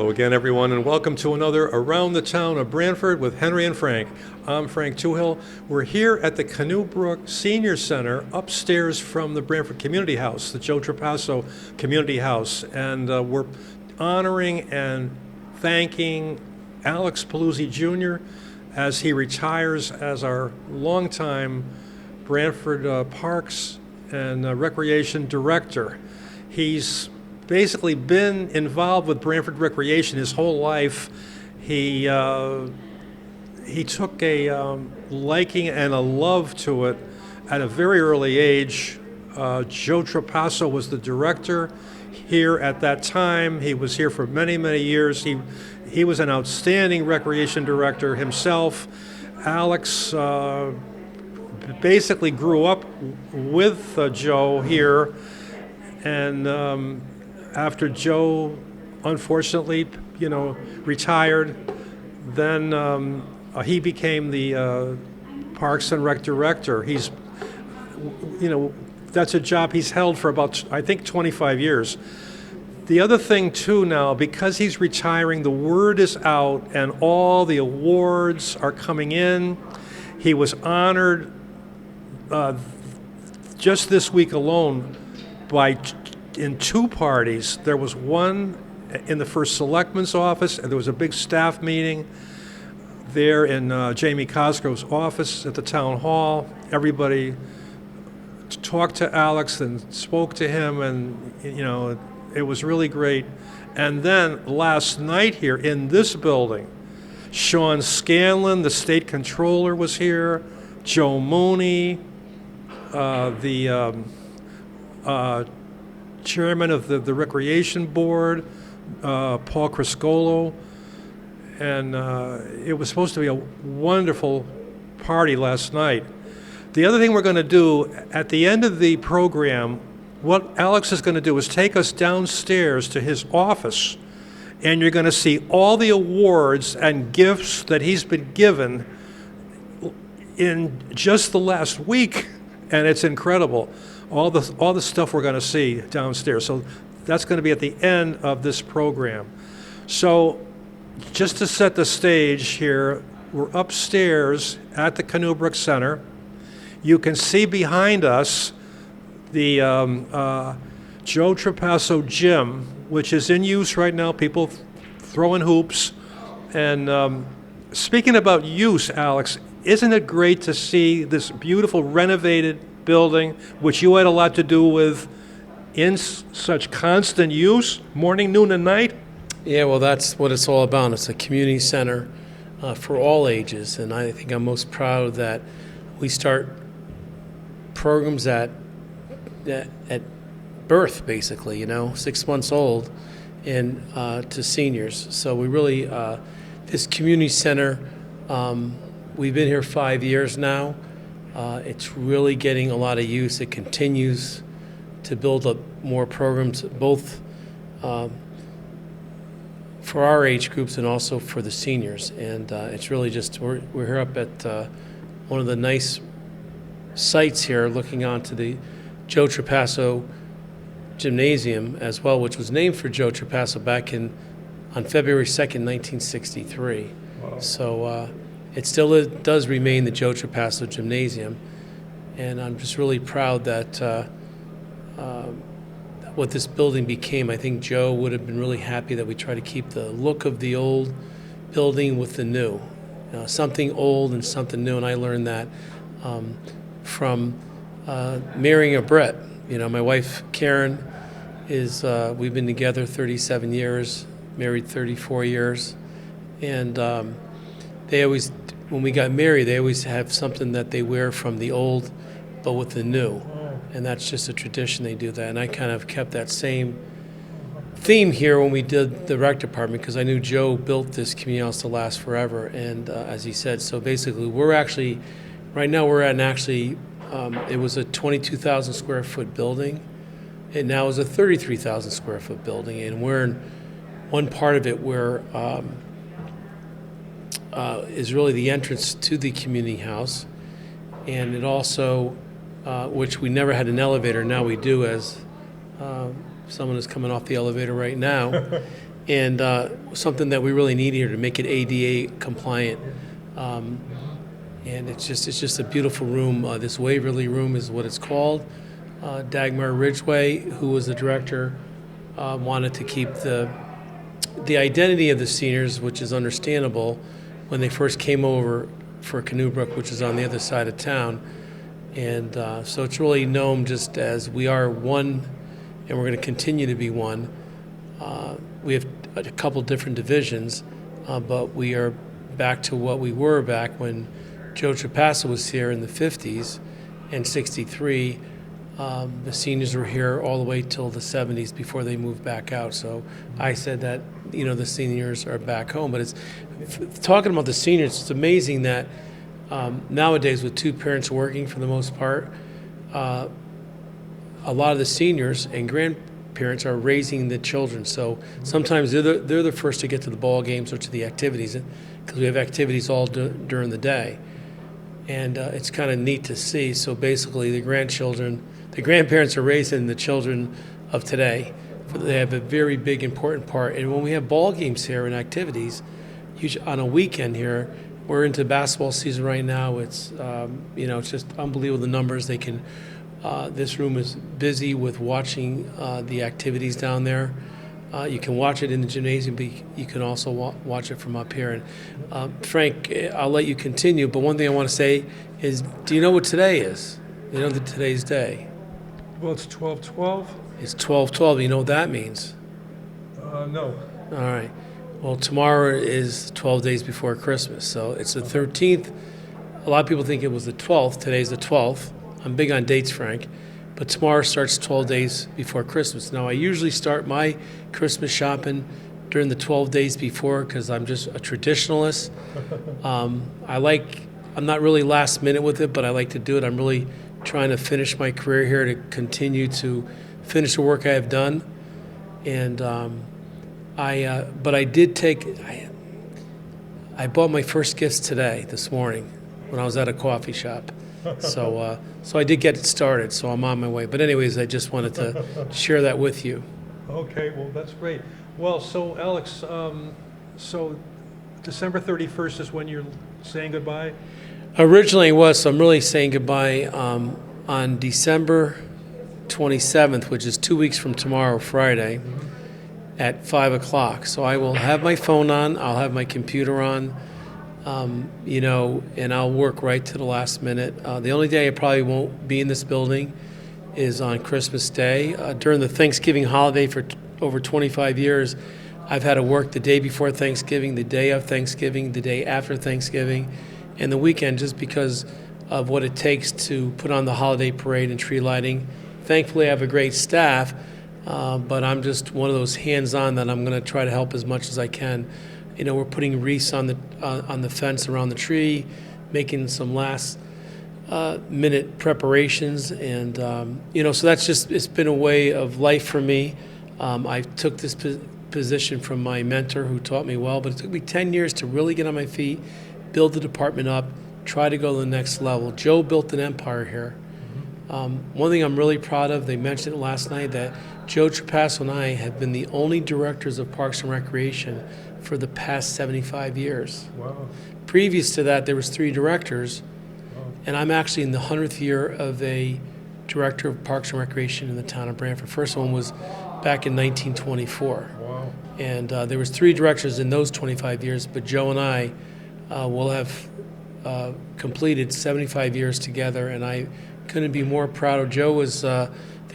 Hello again, everyone, and welcome to another Around the Town of Branford with Henry and Frank. I'm Frank Toohill. We're here at the Canoe Brook Senior Center upstairs from the Branford Community House, the Joe Trapasso Community House, and we're honoring and thanking Alex Paluzzi Jr. as he retires as our longtime Branford Parks and Recreation Director. He's basically been involved with Branford Recreation his whole life. He took a liking and a love to it at a very early age. Joe Trapasso was the director here at that time. He was here for many, many years. He was an outstanding recreation director himself. Alex basically grew up with Joe here, and after Joe, unfortunately, retired, then he became the Parks and Rec director. He's, that's a job he's held for about, I think, 25 years. The other thing, too, now, because he's retiring, the word is out and all the awards are coming in. He was honored just this week alone in two parties. There was one in the first selectman's office, and there was a big staff meeting there in Jamie Cosgrove's office at the town hall. Everybody talked to Alex and spoke to him, and it was really great. And then last night here in this building, Sean Scanlon, the state controller, was here. Joe Mooney, the chairman of the Recreation Board, Paul Criscolo, and it was supposed to be a wonderful party last night. The other thing we're going to do at the end of the program, what Alex is going to do is take us downstairs to his office, and you're going to see all the awards and gifts that he's been given in just the last week, and it's incredible. All the stuff we're going to see downstairs. So that's going to be at the end of this program. So just to set the stage here, we're upstairs at the Canoe Brook Center. You can see behind us the Joe Trapasso gym, which is in use right now, people throwing hoops. And speaking about use, Alex, isn't it great to see this beautiful renovated building, which you had a lot to do with, in such constant use, morning, noon, and night? Yeah, well, that's what it's all about. It's a community center for all ages, and I think I'm most proud that we start programs at birth, basically, 6 months old, and to seniors. So we really, this community center, we've been here 5 years now. It's really getting a lot of use. It continues to build up more programs, both for our age groups and also for the seniors. And it's really just, we're here up at one of the nice sites here, looking onto the Joe Trapasso Gymnasium as well, which was named for Joe Trapasso back on February 2nd, 1963. Wow. So it still does remain the Joe Trapasso Gymnasium, and I'm just really proud that what this building became. I think Joe would have been really happy that we try to keep the look of the old building with the new, something old and something new, and I learned that from marrying a Brit. My wife Karen is, we've been together 37 years, married 34 years, and they always, when we got married, they always have something that they wear from the old, but with the new. And that's just a tradition, they do that. And I kind of kept that same theme here when we did the rec department, because I knew Joe built this community house to last forever. And as he said, so basically we're actually, right now we're at it was a 22,000 square foot building. It now is a 33,000 square foot building. And we're in one part of it where is really the entrance to the community house, and it also, which we never had an elevator, now we do, as someone is coming off the elevator right now, and something that we really need here to make it ADA compliant. And it's just a beautiful room. This Waverly Room is what it's called. Dagmar Ridgway, who was the director, wanted to keep the identity of the seniors, which is understandable, when they first came over for Canoebrook, which is on the other side of town. And so it's really known just as we are one, and we're going to continue to be one. We have a couple different divisions, but we are back to what we were back when Joe Trapasso was here in the 50s and 63. The seniors were here all the way till the 70s before they moved back out. So I said that, the seniors are back home. But it's talking about the seniors, it's amazing that nowadays with two parents working for the most part, a lot of the seniors and grandparents are raising the children. So sometimes they're the first to get to the ball games or to the activities, because we have activities all during the day. And it's kind of neat to see. So basically the grandparents are raising the children of today. They have a very big, important part. And when we have ball games here and activities, usually on a weekend here, we're into basketball season right now. It's, it's just unbelievable the numbers they can. This room is busy with watching the activities down there. You can watch it in the gymnasium, but you can also watch it from up here. And Frank, I'll let you continue, but one thing I want to say is, do you know what today is? You know today's day? Well, it's 12/12. It's 12/12. You know what that means? No. All right. Well, tomorrow is 12 days before Christmas, so it's the 13th. A lot of people think it was the 12th. Today's the 12th. I'm big on dates, Frank. But tomorrow starts 12 days before Christmas. Now, I usually start my Christmas shopping during the 12 days before because I'm just a traditionalist. I'm not really last minute with it, but I like to do it. I'm really trying to finish my career here to continue to finish the work I have done. And but I did I bought my first gifts this morning when I was at a coffee shop. So I did get it started, so I'm on my way. But anyways, I just wanted to share that with you. Okay, well, that's great. Well, so Alex, so December 31st is when you're saying goodbye? Originally it was, so I'm really saying goodbye on December 27th, which is 2 weeks from tomorrow, Friday, at 5 o'clock. So I will have my phone on, I'll have my computer on, and I'll work right to the last minute. The only day I probably won't be in this building is on Christmas Day. During the Thanksgiving holiday for over 25 years, I've had to work the day before Thanksgiving, the day of Thanksgiving, the day after Thanksgiving, and the weekend, just because of what it takes to put on the holiday parade and tree lighting. Thankfully, I have a great staff, but I'm just one of those hands-on that I'm going to try to help as much as I can. We're putting wreaths on the fence around the tree, making some last minute preparations, and so that's just, it's been a way of life for me. I took this position from my mentor who taught me well, but it took me 10 years to really get on my feet, build the department up, try to go to the next level. Joe built an empire here. One thing I'm really proud of, they mentioned it last night, that Joe Trapasso and I have been the only directors of Parks and Recreation for the past 75 years. Wow. Previous to that, there was 3 directors, and I'm actually in the 100th year of a director of Parks and Recreation in the town of Branford. First one was back in 1924. Wow. And there was 3 directors in those 25 years, but Joe and I will have completed 75 years together, and I couldn't be more proud of. Joe was the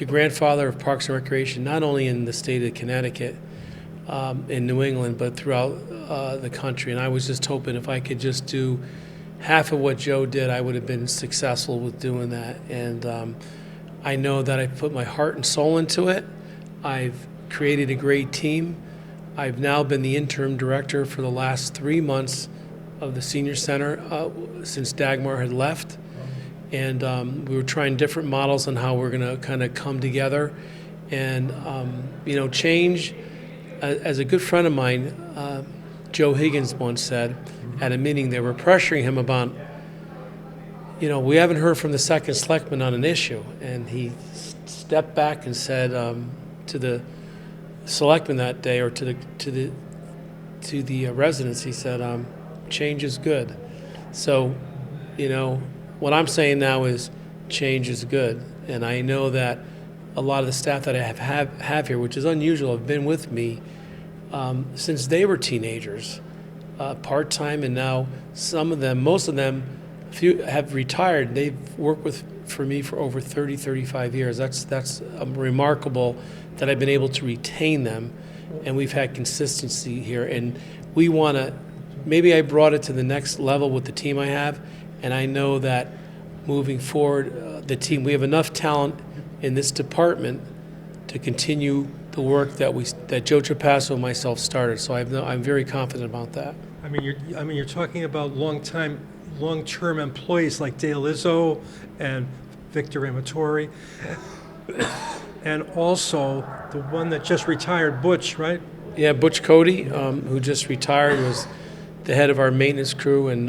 grandfather of Parks and Recreation, not only in the state of Connecticut, in New England, but throughout the country. And I was just hoping if I could just do half of what Joe did, I would have been successful with doing that. And I know that I put my heart and soul into it. I've created a great team. I've now been the interim director for the last 3 months of the senior center since Dagmar had left. And we were trying different models on how we're going to kind of come together and, change. As a good friend of mine, Joe Higgins once said at a meeting, they were pressuring him about, we haven't heard from the second selectman on an issue. And he stepped back and said to the selectmen that day, or to the residents, he said, change is good. So, what I'm saying now is change is good. And I know that a lot of the staff that I have here, which is unusual, have been with me since they were teenagers, part-time, and now most of them, few have retired. They've worked for me for over 30, 35 years. That's remarkable that I've been able to retain them, and we've had consistency here. And we want to, maybe I brought it to the next level with the team I have, and I know that moving forward, the team, we have enough talent in this department to continue the work that Joe Trapasso and myself started. So I'm very confident about that. I mean, you're talking about long-term employees like Dale Izzo and Victor Amatori, and also the one that just retired, Butch, right? Yeah, Butch Cody, who just retired, was the head of our maintenance crew, and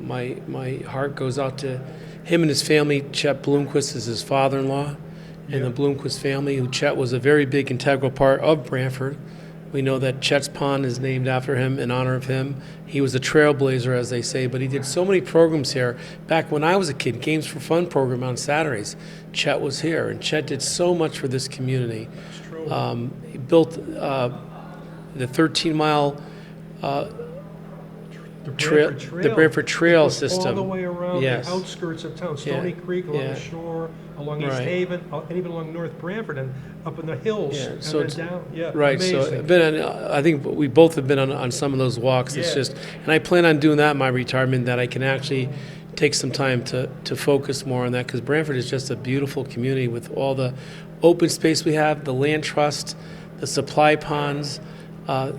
my heart goes out to him and his family. Chet Bloomquist is his father-in-law, and the Bloomquist family, who Chet was a very big integral part of Branford. We know that Chet's Pond is named after him, in honor of him. He was a trailblazer, as they say, but he did so many programs here. Back when I was a kid, Games for Fun program on Saturdays, Chet was here, and Chet did so much for this community. That's true. He built the 13-mile the Branford Trail system. All the way around Yes. the outskirts of town, Stony Creek, along the shore, along East Right. Haven, and even along North Branford, and up in the hills, Yeah, and so then it's- down. Yeah, Right, amazing. so I think we both have been on some of those walks. It's Yeah. just, and I plan on doing that in my retirement, that I can actually take some time to focus more on that, because Branford is just a beautiful community with all the open space we have, the land trust, the supply ponds,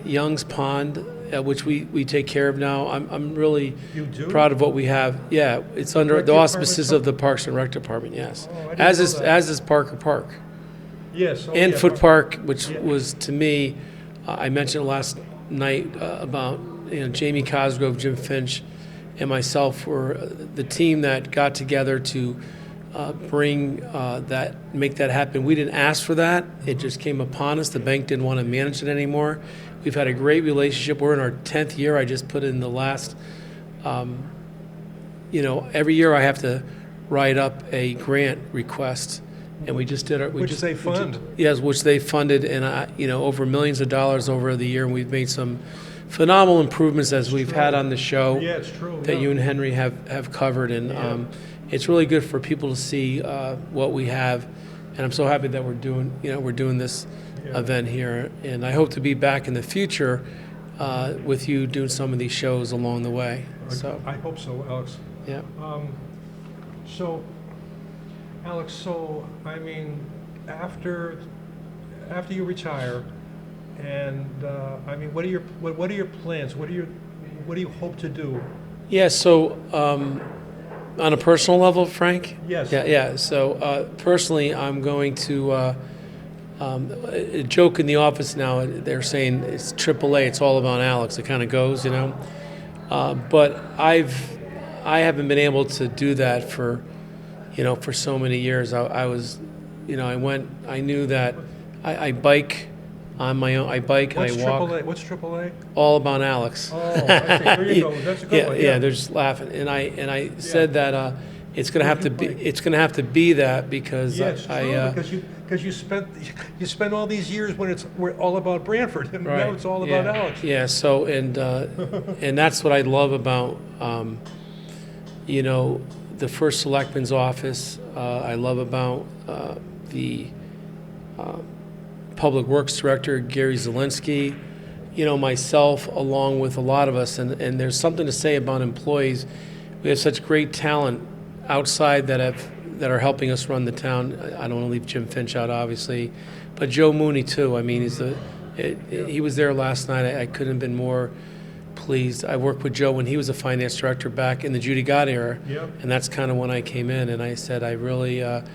Young's Pond, which we take care of now. I'm really You do? proud of what we have. Yeah, it's under Rec the Department auspices of the Parks and Rec Department, yes. Oh, I didn't As know is that. as is Parker Park. Yes. And Foot Park, which Yeah. was, to me, I mentioned last night about Jamie Cosgrove, Jim Finch, and myself were the team that got together to make that happen. We didn't ask for that. It just came upon us. The bank didn't want to manage it anymore. We've had a great relationship. We're in our 10th year. I just put in the last, every year I have to write up a grant request. And we just did it. Which they fund. Yes, which they funded, and over millions of dollars over the year. And we've made some phenomenal improvements, as we've had on the show. Yeah, it's true. That you and Henry have covered, and it's really good for people to see what we have. And I'm so happy that we're doing this event here, and I hope to be back in the future with you doing some of these shows along the way. So I hope so, Alex. yeah. So, Alex, I mean, after you retire, and I mean, what are your plans? What do you hope to do? Yeah. So on a personal level, Frank. Yes. Yeah. So personally, I'm going to. A joke in the office now. They're saying it's AAA. It's all about Alex. It kind of goes, But I haven't been able to do that for so many years. I was, I knew that I bike on my own. I bike and I walk. What's AAA? All about Alex. Oh, I see. There you go. That's a good one. Yeah. They're just laughing, and I said that it's gonna have to be that because Yeah, it's true, because you spent all these years when we're all about Branford, and now it's all about Alex. Yeah. So and that's what I love about the first selectman's office. I love about the public works director, Gary Zielinski, myself, along with a lot of us. And there's something to say about employees. We have such great talent outside that are helping us run the town. I don't want to leave Jim Finch out, obviously, but Joe Mooney too. I mean, he was there last night. I couldn't have been more pleased. I worked with Joe when he was a finance director back in the Judy Gott era, and that's kind of when I came in. And I said, I really, and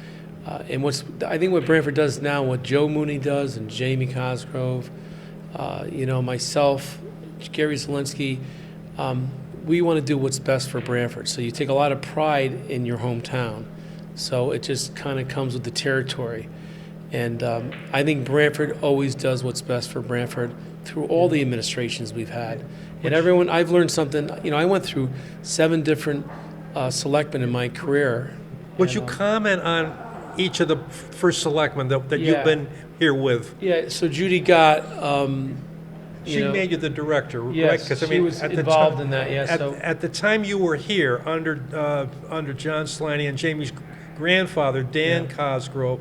I think what Branford does now, what Joe Mooney does, and Jamie Cosgrove, myself, Gary Zielinski, we want to do what's best for Branford. So you take a lot of pride in your hometown. So it just kind of comes with the territory. And I think Branford always does what's best for Branford through all the administrations we've had. And everyone, I've learned something. I went through 7 different selectmen in my career. Would you comment on each of the first selectmen that Yeah. you've been here with? Yeah, so Judy got, She made you the director, right? yes, 'Cause, I she mean, was at the involved time- in that, yeah. So At the time you were here, under John Slaney and Jamie's grandfather, Dan Cosgrove,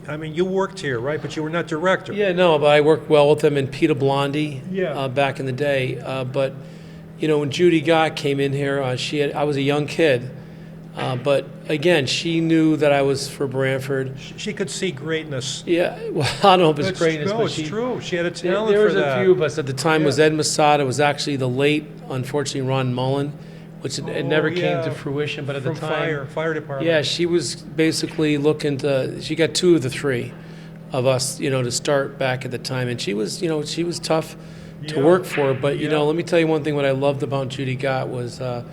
I mean, you worked here, right? But you were not director. yeah, no, but I worked well with them and Peter Blondie Yeah. back in the day. But when Judy Gott came in here, I was a young kid, but again, she knew that I was for Branford. She could see greatness. Yeah, well, I don't know if it's It's- greatness, no, but it's she. true. She had a There talent there for was that. a few of us at the time. Was Yeah. Ed Masada. It was actually the late, unfortunately, Ron Mullen, which it never came yeah. to fruition. But at From the time, fire department. yeah, she was basically looking to. She got 2 of the 3 of us, to start back at the time, and she was tough to Yeah. work for. But Yeah. let me tell you one thing. What I loved about Judy Gott was, a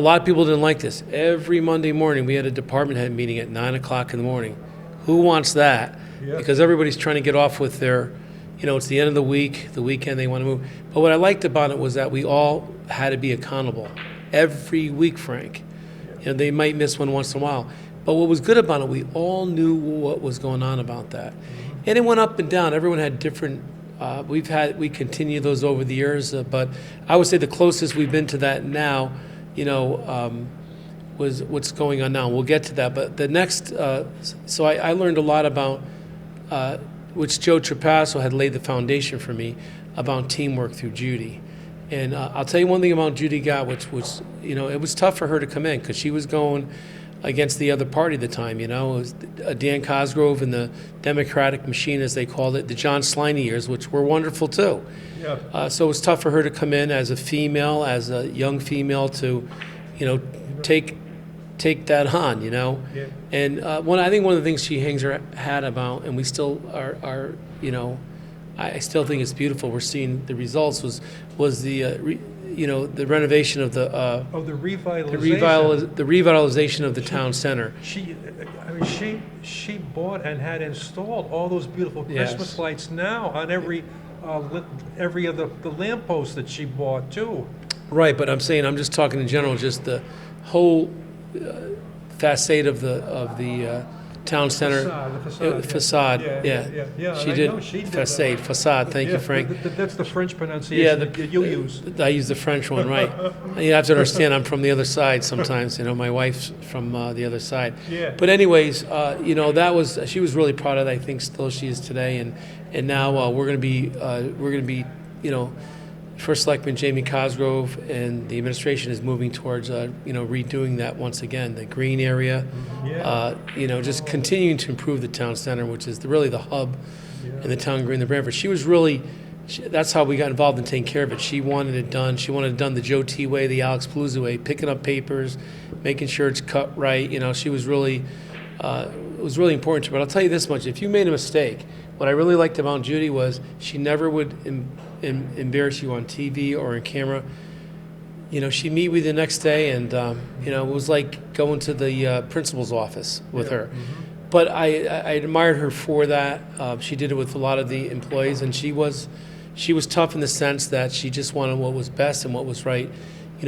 lot of people didn't like this. Every Monday morning, we had a department head meeting at 9:00 in the morning. Who wants that? Yeah. Because everybody's trying to get off with their, it's the end of the week, the weekend, they want to move. But what I liked about it was that we all had to be accountable every week, Frank. They might miss one once in a while. But what was good about it, we all knew what was going on about that. And it went up and down. Everyone had different, we continue those over the years. But I would say the closest we've been to that now, was what's going on now. We'll get to that. But the next, so I learned a lot about, which Joe Trapasso had laid the foundation for me, about teamwork through Judy. And I'll tell you one thing about Judy Gott, which was, it was tough for her to come in because she was going against the other party at the time. It was Dan Cosgrove and the Democratic machine, as they called it, the John Sliney years, which were wonderful too. Yeah. So it was tough for her to come in as a female, as a young female, to, take that on, Yeah. And I think one of the things she hangs her hat about, and we still are I still think it's beautiful. We're seeing the results. Was the the renovation of the The revitalization. the revitalization of the town center. She bought and had installed all those beautiful Yes. Christmas lights now on every of the lampposts that she bought too. Right, but I'm just talking in general, just the whole facade of the town center Facade. Yeah. She I did know she did facade. Thank you, Frank. That's the French pronunciation that you use. I use the French one, right? You have to understand, I'm from the other side sometimes. My wife's from the other side. Yeah. But anyways, she was really proud of that. I think still she is today, and now we're going to be First Selectman Jamie Cosgrove and the administration is moving towards redoing that once again, the green area. Yeah. Just continuing to improve the town center, which is really the hub in the town green, the Branford. She was really, that's how we got involved in taking care of it. She wanted it done. She wanted it done the Joe T way, the Alex Paluzzi way, picking up papers, making sure it's cut right. She was really, it was really important to her. But I'll tell you this much: if you made a mistake, what I really liked about Judy was she never would embarrass you on TV or on camera. She'd meet with you the next day, and it was like going to the principal's office with her. Mm-hmm. But I admired her for that. She did it with a lot of the employees, and she was tough in the sense that she just wanted what was best and what was right,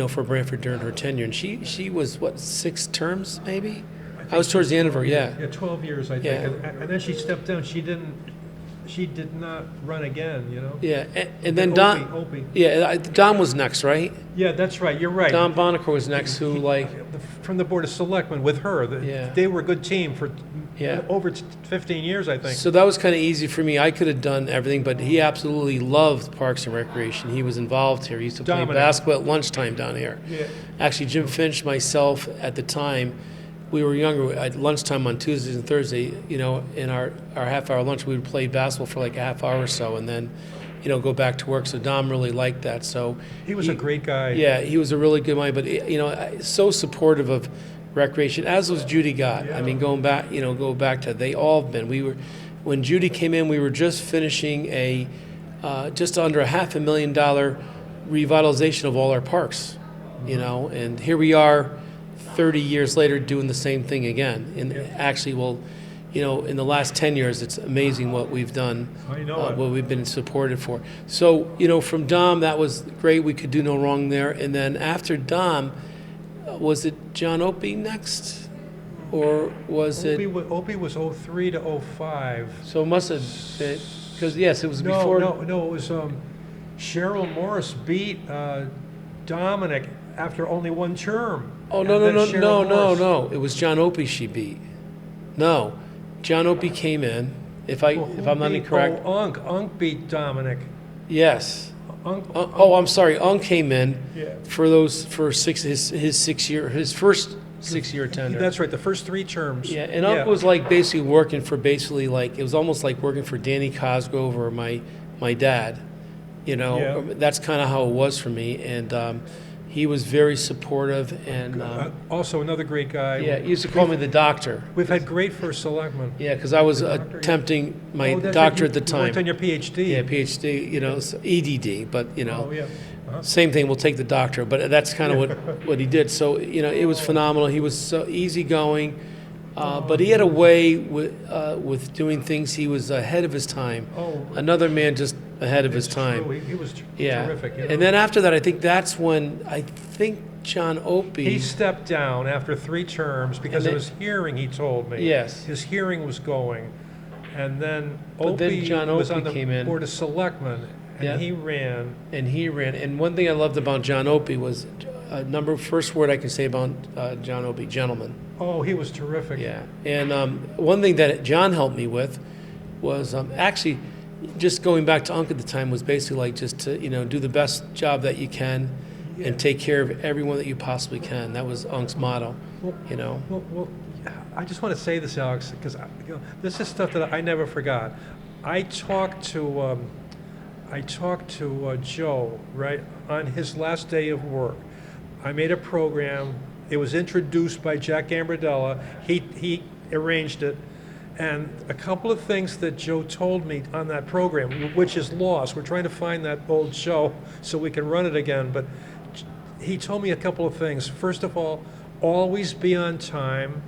for Branford during her tenure. And she was 6 terms maybe. I was towards the end of her, yeah. Yeah, 12 years, I think. Yeah. And then she stepped down. She did not run again, Yeah, and then Don. Opie. Yeah, Don was next, right? Yeah, that's right. You're right. Don Bonacore was next, who From the Board of Selectmen with her. Yeah. They were a good team for Yeah. over 15 years, I think. So that was kind of easy for me. I could have done everything, but he absolutely loved Parks and Recreation. He was involved here. He used to play Dominant. basketball at lunchtime down here. Yeah. Actually, Jim Finch, myself, at the time, we were younger. At lunchtime on Tuesdays and Thursdays, in our half-hour lunch, we would play basketball for like a half hour or so, and then, go back to work. So Dom really liked that. So He was a great guy. Yeah, he was a really good guy, but so supportive of recreation, as was Judy Gott. I mean, go back to, they all have been. When Judy came in, we were just finishing just under $500,000 revitalization of all our parks, and here we are 30 years later doing the same thing again. And actually, in the last 10 years, it's amazing what we've done, I know it. what we've been supported for. So, from Dom, that was great. We could do no wrong there. And then after Dom, was it John Opie next? Or was it? Opie was 03 to 05. So it must have been, because yes, it was No, before. no, it was Cheryl Morris beat Dominic after only one term. Oh, And no, then Cheryl Morris. no. It was John Opie she beat. No. John Opie came in, if I'm not incorrect. Oh, Unk beat Dominic. Yes. Unk, I'm sorry. Ung came in yeah. his first 6-year tender. That's right, the first 3 terms. Yeah, and Unk was like basically working for it was almost like working for Danny Cosgrove or my dad. Yeah. That's kind of how it was for me, and he was very supportive, and Also another great guy. yeah, he used to call me the doctor. We've had great first selectmen. Yeah, because I was The doctor, attempting my Oh, that's doctorate right. at the You worked time. on your PhD. Yeah, PhD, so EDD, but Oh, yeah. Uh-huh. same thing. We'll take the doctorate, but that's kind of what he did. So it was phenomenal. He was so easygoing, but he had a way with doing things. He was ahead of his time. Oh, Another man just ahead of his it's time. true. He was Yeah, terrific. and then after that, I think that's when John Opie. He stepped down after 3 terms because And of his hearing, he told me. Yes. His hearing was going. And then But then Opie John was on Opie the came in. Board of Selectmen, and Yeah. he ran. And one thing I loved about John Opie was first word I can say about John Opie, gentleman. Oh, he was terrific. Yeah, and one thing that John helped me with was actually just going back to Unc at the time was basically like just to do the best job that you can Yeah. and take care of everyone that you possibly can. That was Unc's motto. Well, I just want to say this, Alex, because this is stuff that I never forgot. I talked to Joe, right, on his last day of work. I made a program. It was introduced by Jack Gambardella. He arranged it. And a couple of things that Joe told me on that program, which is lost. We're trying to find that old show so we can run it again. But he told me a couple of things. First of all, always be on time.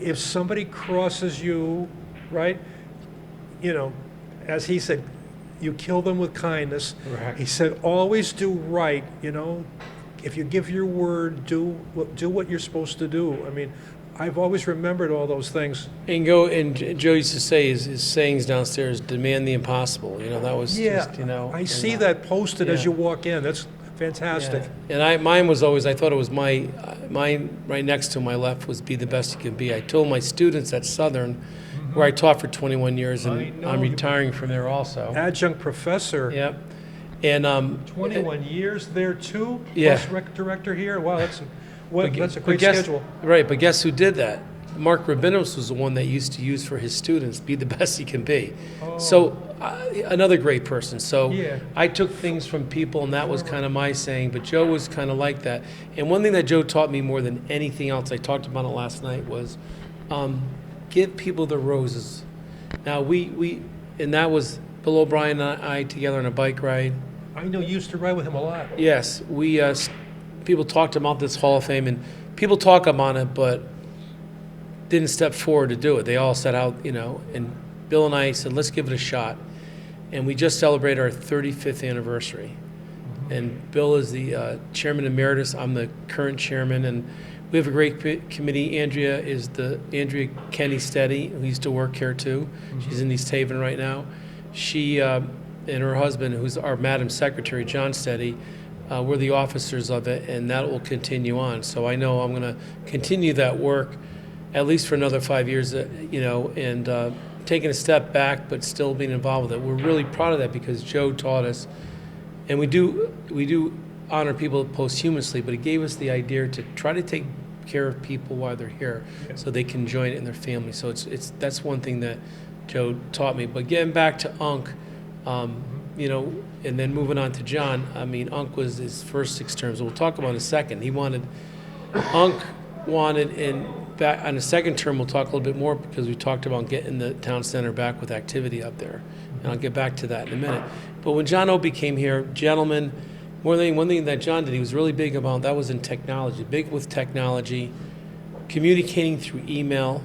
If somebody crosses you, right, as he said, you kill them with kindness. Right. He said, always do right, If you give your word, do what you're supposed to do. I mean, I've always remembered all those things. And Joe used to say his sayings downstairs: "Demand the impossible." That was just I see that posted as yeah. you walk in. That's fantastic. Yeah. And mine was always, I thought it was mine right next to my left was be the best you can be. I told my students at Southern, where I taught for 21 years, I and know. I'm retiring from there also. Adjunct professor. Yep. And 21 years there too. Yeah. Plus rec director here. Wow, that's a but great guess- schedule. Right, but guess who did that? Mark Rabinos was the one that used to use for his students, be the best you can be. Oh. So another great person. So Yeah. I took things from people, and that was kind of my saying, but Joe was kind of like that. And one thing that Joe taught me more than anything else, I talked about it last night, was give people the roses. Now and that was Bill O'Brien and I together on a bike ride. I know you used to ride with him a lot. Yes, people talked about this Hall of Fame, and people talk about it, but didn't step forward to do it. They all set out, and Bill and I said, let's give it a shot. And we just celebrated our 35th anniversary. And Bill is the chairman emeritus. I'm the current chairman, and we have a great committee. Andrea Kenny Steady, who used to work here too. She's in East Haven right now. She and her husband, who's our Madam Secretary, John Steady, we're the officers of it, and that will continue on. So I know I'm going to continue that work at least for another 5 years, and taking a step back, but still being involved with it. We're really proud of that because Joe taught us, and we do honor people posthumously, but he gave us the idea to try to take care of people while they're here, so they can join it in their family. So that's one thing that Joe taught me. But getting back to Unk, and then moving on to John, I mean, Unk was his first 6 terms. We'll talk about in a second. Unk wanted, and back on the second term, we'll talk a little bit more because we talked about getting the town center back with activity up there. And I'll get back to that in a minute. But when John Opie came here, gentlemen, one thing that John did, he was really big about, that was in technology, big with technology, communicating through email.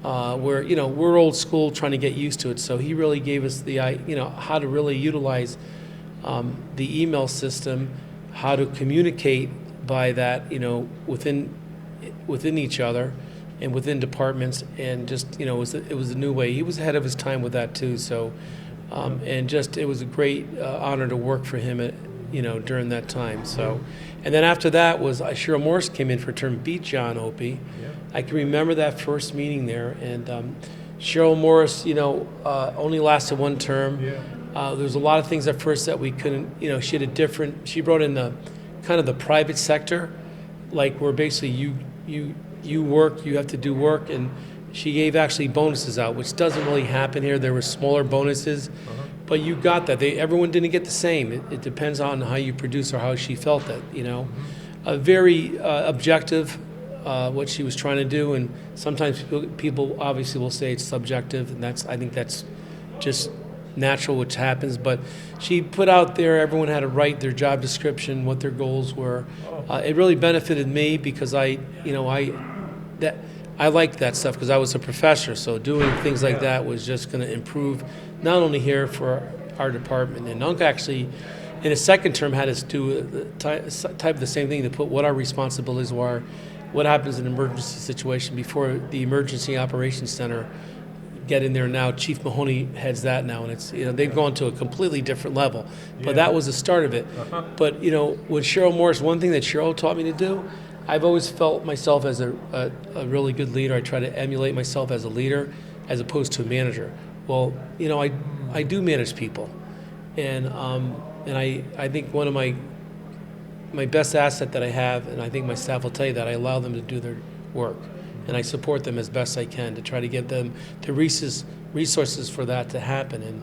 where, we're old school trying to get used to it. So he really gave us how to really utilize the email system, how to communicate by that, within each other and within departments, and just, it was a new way. He was ahead of his time with that too. So, and just, it was a great honor to work for him during that time. So, and then after that was Cheryl Morris came in for a term, beat John Opie. Yeah. I can remember that first meeting there, and Cheryl Morris, only lasted one term. Yeah. There was a lot of things at first that we couldn't, she brought in the kind of the private sector, like where basically you work, you have to do work, and she gave actually bonuses out, which doesn't really happen here. There were smaller bonuses, but you got that. Everyone didn't get the same. It depends on how you produce or how she felt that, A very objective, what she was trying to do, and sometimes people obviously will say it's subjective, and I think that's just natural, which happens. But she put out there, everyone had to write their job description, what their goals were. It really benefited me because I liked that stuff because I was a professor, so doing things like that was just going to improve not only here for our department. And Unc actually, in his second term, had us do type of the same thing, to put what our responsibilities were, what happens in an emergency situation before the Emergency Operations Center get in there. Now Chief Mahoney heads that now, and it's they've gone to a completely different level. But that was the start of it. But with Cheryl Morris, one thing that Cheryl taught me to do, I've always felt myself as a really good leader. I try to emulate myself as a leader as opposed to a manager. Well, I do manage people, and I think one of my best asset that I have, and I think my staff will tell you that, I allow them to do their work, and I support them as best I can to try to get them the resources for that to happen.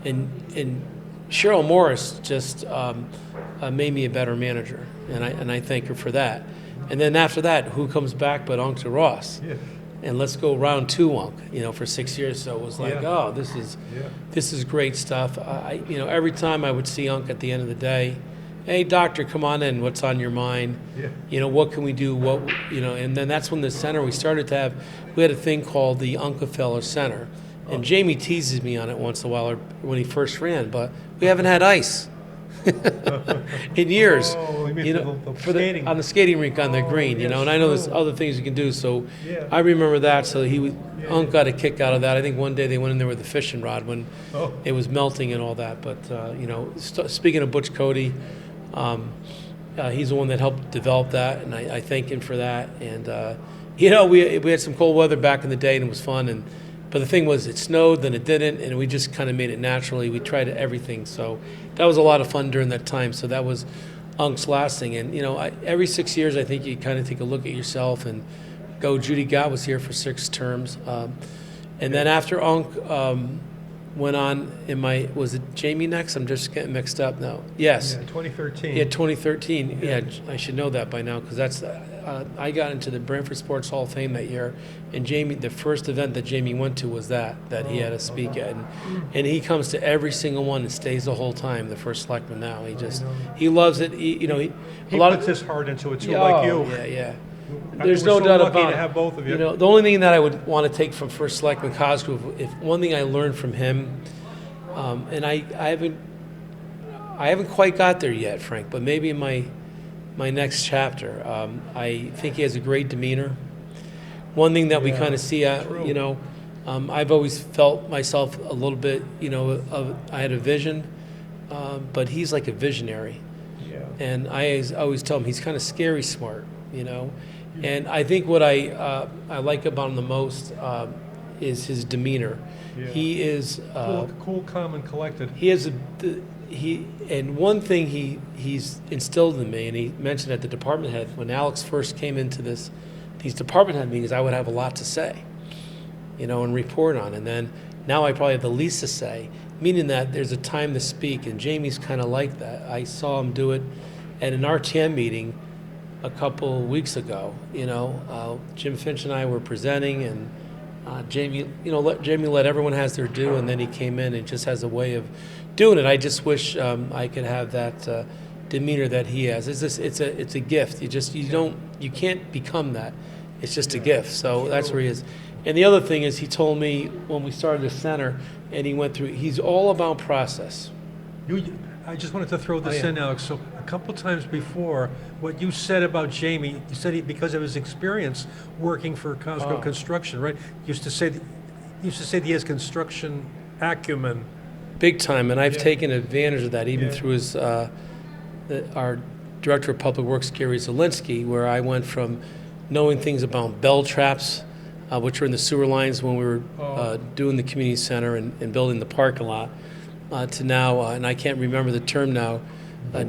And Cheryl Morris just made me a better manager, and I thank her for that. And then after that, who comes back but Unc to Ross? Yeah. And let's go round two, Unc. For 6 years. So it was like, oh, this is great stuff. Every time I would see Unc at the end of the day, hey, doctor, come on in. What's on your mind? Yeah. What can we do? And then that's when the center, we had a thing called the Unkefeller Center. And Jamie teases me on it once in a while when he first ran, but we haven't had ice in years. Oh, you mean on the skating rink on the green, yes, and I know there's other things you can do. So I remember that. So Unc got a kick out of that. I think one day they went in there with a fishing rod when it was melting and all that. But speaking of Butch Cody, he's the one that helped develop that, and I thank him for that. And we had some cold weather back in the day, and it was fun. But the thing was, it snowed, then it didn't, and we just kind of made it naturally. We tried everything, so that was a lot of fun during that time. So that was Unc's last thing. And every 6 years, I think you kind of take a look at yourself and go. Judy Gott was here for 6 terms, and then after Unc went on, was it Jamie next? I'm just getting mixed up now. Yes. Yeah, 2013. Yeah, 2013. Yeah, I should know that by now because that's. I got into the Branford Sports Hall of Fame that year, and Jamie, the first event that Jamie went to was that he had to speak at, and he comes to every single one and stays the whole time. The first selectman now, he loves it. He puts his heart into it too, like you. Yeah. There's no doubt about it. To have both of you. The only thing that I would want to take from first selectman Cosgrove, if one thing I learned from him, and I haven't quite got there yet, Frank, but maybe in my next chapter. I think he has a great demeanor. One thing that we kind of see, I've always felt myself a little bit, I had a vision, but he's like a visionary. Yeah. And I always tell him he's kind of scary smart, And I think what I like about him the most is his demeanor. Yeah. He is cool, calm, and collected. He has and one thing he's instilled in me, and he mentioned at the department head when Alex first came into these department head meetings, I would have a lot to say, and report on. And then now I probably have the least to say, meaning that there's a time to speak. And Jamie's kind of like that. I saw him do it at an RTM meeting a couple weeks ago. Jim Finch and I were presenting, and Jamie let everyone has their due, and then he came in and just has a way of doing it. I just wish I could have that demeanor that he has. It's a gift. You can't become that. It's just a gift. So that's where he is. And the other thing is, he told me when we started the center, and he went through, he's all about process. I just wanted to throw this yeah. in, Alex. So a couple times before, what you said about Jamie, you said because of his experience working for Cosgrove Construction, right? Used to say that he has construction acumen. Big time, and I've Yeah. taken advantage of that, even Yeah. through his, our Director of Public Works, Gary Zielinski, where I went from knowing things about bell traps, which were in the sewer lines when we were doing the community center and building the parking lot, to now, and I can't remember the term now,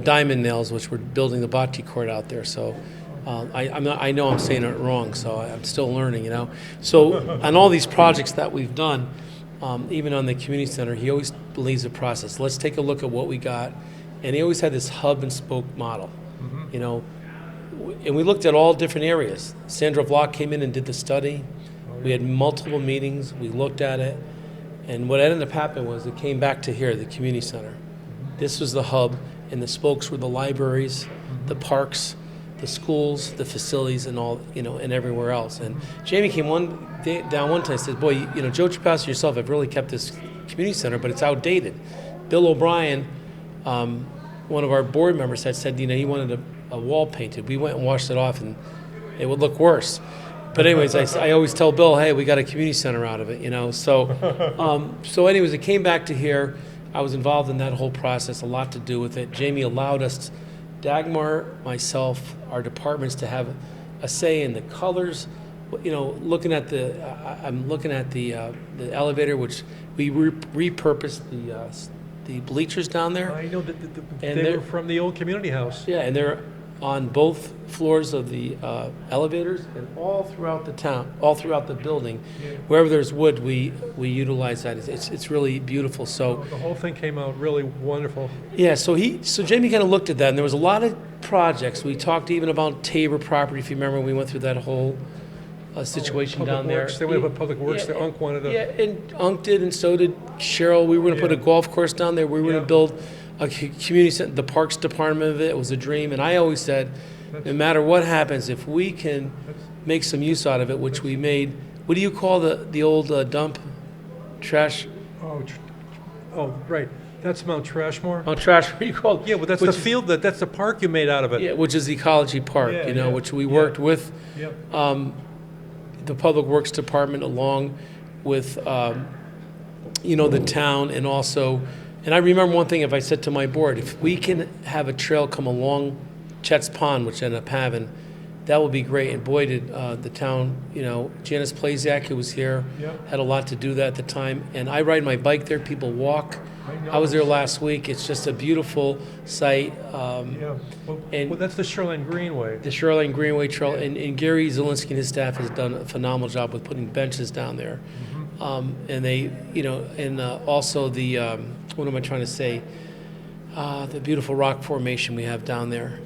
diamond nails, which were building the bocce court out there. So I know I'm saying it wrong, so I'm still learning, you know. So on all these projects that we've done, even on the community center, he always believes the process. Let's take a look at what we got. And he always had this hub and spoke model, you know. And we looked at all different areas. Sandra Vlock came in and did the study. We had multiple meetings. We looked at it. And what ended up happening was it came back to here, the community center. This was the hub, and the spokes were the libraries, the parks, the schools, the facilities, and all, you know, and everywhere else. And Jamie came down one time and said, boy, you know, Joe Trapassi yourself have really kept this community center, but it's outdated. Bill O'Brien, one of our board members, had said, you know, he wanted a wall painted. We went and washed it off, and it would look worse. But anyways, I always tell Bill, hey, we got a community center out of it, you know. So anyways, it came back to here. I was involved in that whole process, a lot to do with it. Jamie allowed us, Dagmar, myself, our departments, to have a say in the colors. You know, I'm looking at the elevator, which we repurposed the bleachers down there. I know that they were from the old community house. Yeah, and they're on both floors of the elevators and all throughout the town, all throughout the building. Yeah. Wherever there's wood, we utilize that. It's really beautiful. So The whole thing came out really wonderful. yeah, so Jamie kind of looked at that, and there was a lot of projects. We talked even about Tabor property, if you remember. We went through that whole situation Public down Works. there. They went up Public Works. Yeah, The Unk wanted to. Yeah, and Unk did, and so did Cheryl. We were going to put a Yeah. golf course down there. We were Yeah. going to build a community center. The Parks Department of it was a dream, and I always said, no matter what happens, if we can make some use out of it, which we made. What do you call the old dump? Trash? Oh, right. That's Mount Trashmore. Oh, trash. What do you call it? Yeah, but that's Which the is- field. That's the park you made out of it. Yeah, which is the Ecology Park, Yeah, you know, yeah, which we yeah. worked with Yep. the Public Works Department along with, you know, the town, and also, and I remember one thing, if I said to my board, if we can have a trail come along Chet's Pond, which ended up having, that would be great. And boy, did the town, you know, Janice Plazak, who was here, Yep. had a lot to do that at the time. And I ride my bike there, people walk. I was there last week. It's just a beautiful site. Yeah. and- Well, that's the Shoreline Greenway. The Shoreline Greenway Trail, and Gary Zielinski and his staff has done a phenomenal job with putting benches down there. And they, you know, and also the, what am I trying to say? The beautiful rock formation we have down there.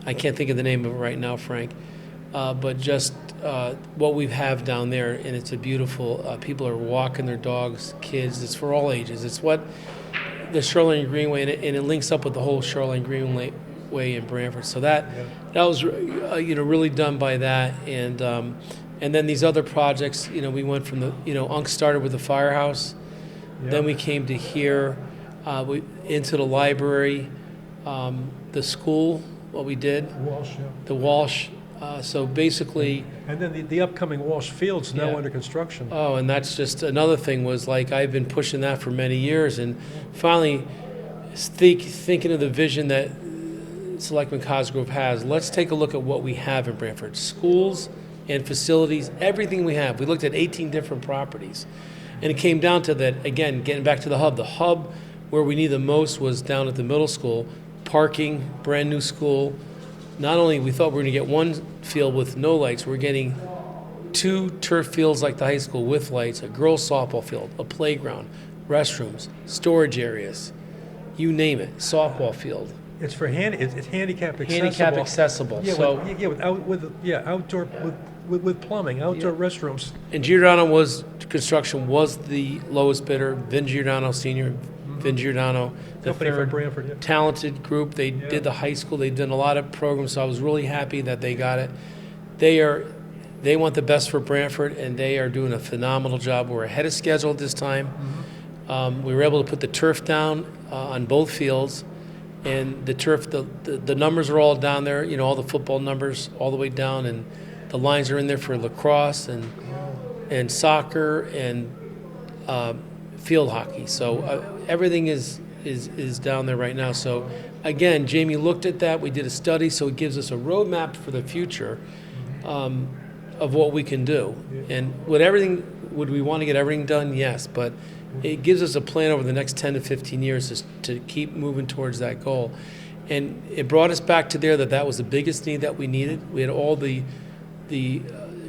I can't think of the name of it right now, Frank. But just what we have down there, and it's a beautiful, people are walking their dogs, kids, it's for all ages. It's what the Shoreline Greenway, and it links up with the whole Shoreline Greenway in Branford. So that was, you know, really done by that. And then these other projects, you know, we went from the, you know, Unk started with the firehouse. Then we came to here, into the library, the school, what we did, Walsh, yeah. the Walsh. So basically, And then the upcoming Walsh Field's now Yeah. under construction. oh, and that's just another thing was like I've been pushing that for many years, and finally thinking of the vision that Selectman Cosgrove has. Let's take a look at what we have in Branford: schools and facilities, everything we have. We looked at 18 different properties, and it came down to that again. Getting back to the hub, where we need the most was down at the middle school, parking, brand new school. Not only we thought we were going to get one field with no lights, we're getting 2 turf fields like the high school with lights, a girls softball field, a playground, restrooms, storage areas, you name it, softball field, It's for it's handicap accessible. handicap accessible. Yeah, So, outdoor with plumbing, outdoor restrooms. and Giordano construction was the lowest bidder. Vin Giordano Senior, Vin Giordano, the Company from third Branford. Yeah. talented group. They did the high school. They've done a lot of programs, so I was really happy that they got it. They are They want the best for Branford, and they are doing a phenomenal job. We're ahead of schedule this time. We were able to put the turf down on both fields, and the turf, the numbers are all down there, all the football numbers all the way down, and the lines are in there for lacrosse and soccer and field hockey. So everything is down there right now. So again, Jamie looked at that. We did a study, so it gives us a roadmap for the future of what we can do. And would we want to get everything done? Yes, but it gives us a plan over the next 10 to 15 years to keep moving towards that goal. And it brought us back to there that was the biggest need that we needed. We had all the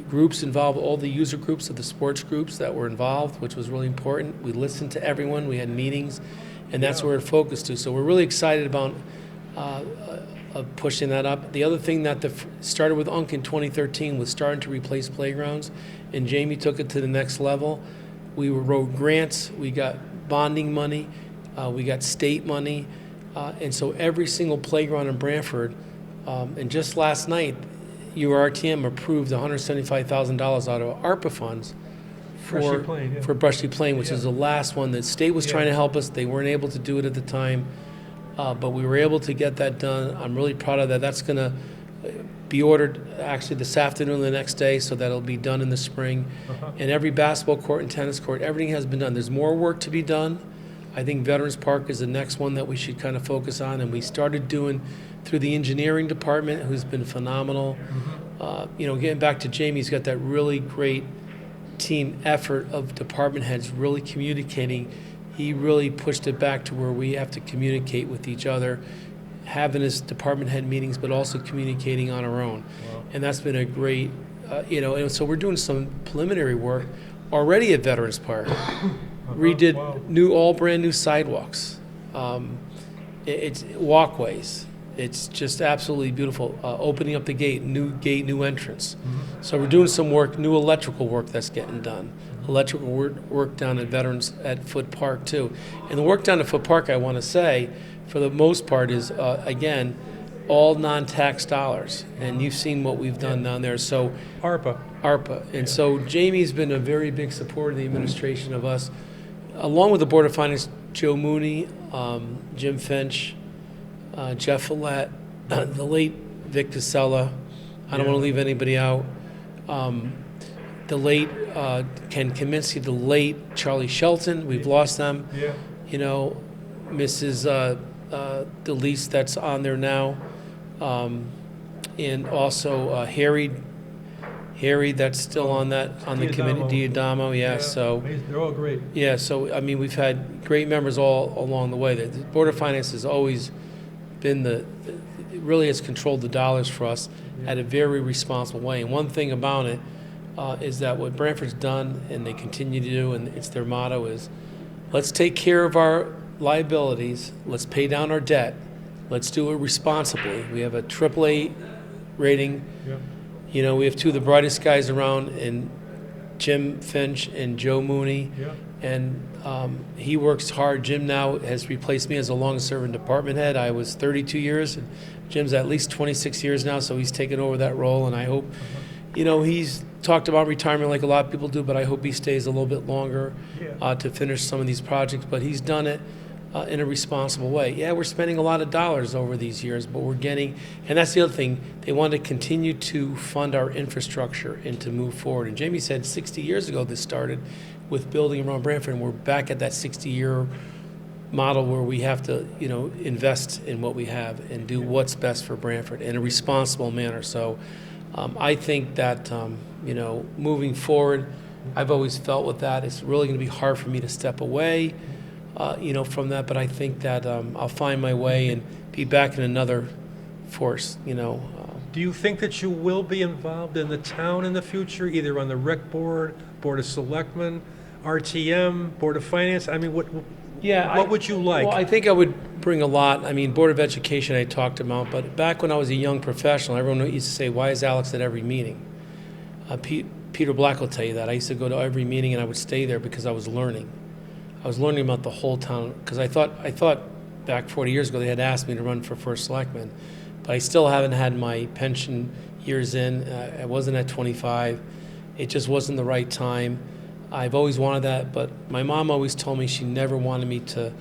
groups involved, all the user groups of the sports groups that were involved, which was really important. We listened to everyone. We had meetings, and that's where it focused to. So we're really excited about pushing that up. The other thing that started with UNC in 2013 was starting to replace playgrounds, and Jamie took it to the next level. We wrote grants, we got bonding money, we got state money, and so every single playground in Branford, and just last night, URTM approved $175,000 out of ARPA funds for Brushy Plain, which is the last one. The state was trying to help us. They weren't able to do it at the time, but we were able to get that done. I'm really proud of that. That's going to be ordered actually this afternoon the next day, so that'll be done in the spring. And every basketball court and tennis court, everything has been done. There's more work to be done. I think Veterans Park is the next one that we should kind of focus on, and we started doing through the engineering department, who's been phenomenal. Getting back to Jamie, he's got that really great team effort of department heads really communicating. He really pushed it back to where we have to communicate with each other, having his department head meetings, but also communicating on our own. Wow. And that's been a great, and so we're doing some preliminary work already at Veterans Park. Redid all brand new sidewalks. It's walkways. It's just absolutely beautiful. Opening up the gate, new entrance. So we're doing some work, new electrical work that's getting done. Electrical work down at Veterans at Foot Park too. And the work down at Foot Park, I want to say, for the most part, is again all non-tax dollars. And you've seen what we've done down there. So ARPA. And so Jamie's been a very big supporter of the administration of us, along with the Board of Finance, Joe Mooney, Jim Finch, Jeff Follett, the late Vic DeSella. I don't want to leave anybody out. The late Ken Kaminsky, the late Charlie Shelton. We've lost them. Mrs. Delise, that's on there now, and also Harry, that's still on the committee. Diadamo, So they're all great. Yeah, so I mean, we've had great members all along the way. The Board of Finance has always been really has controlled the dollars for us at a very responsible way. And one thing about it is that what Branford's done, and they continue to do, and it's their motto, is let's take care of our liabilities, let's pay down our debt, let's do it responsibly. We have a AAA rating. We have two of the brightest guys around, and Jim Finch and Joe Mooney. And he works hard. Jim now has replaced me as a long-serving department head. I was 32 years, and Jim's at least 26 years now, so he's taken over that role. And I hope, he's talked about retirement like a lot of people do, but I hope he stays a little bit longer to finish some of these projects. But he's done it in a responsible way. Yeah, we're spending a lot of dollars over these years, but we're getting, and that's the other thing, they want to continue to fund our infrastructure and to move forward. And Jamie said 60 years ago this started with building around Branford, and we're back at that 60-year model where we have to, invest in what we have and do what's best for Branford in a responsible manner. So I think that, moving forward, I've always felt with that, it's really going to be hard for me to step away, from that, but I think that I'll find my way and be back in another force, Do you think that you will be involved in the town in the future, either on the rec board, Board of Selectmen, RTM, Board of Finance? I mean, what would you like? Well, I think I would bring a lot. I mean, Board of Education I talked about, but back when I was a young professional, everyone used to say, why is Alex at every meeting? Peter Black will tell you that. I used to go to every meeting and I would stay there because I was learning. I was learning about the whole town, because I thought back 40 years ago they had asked me to run for first selectman, but I still haven't had my pension years in. I wasn't at 25. It just wasn't the right time. I've always wanted that, but my mom always told me she never wanted me to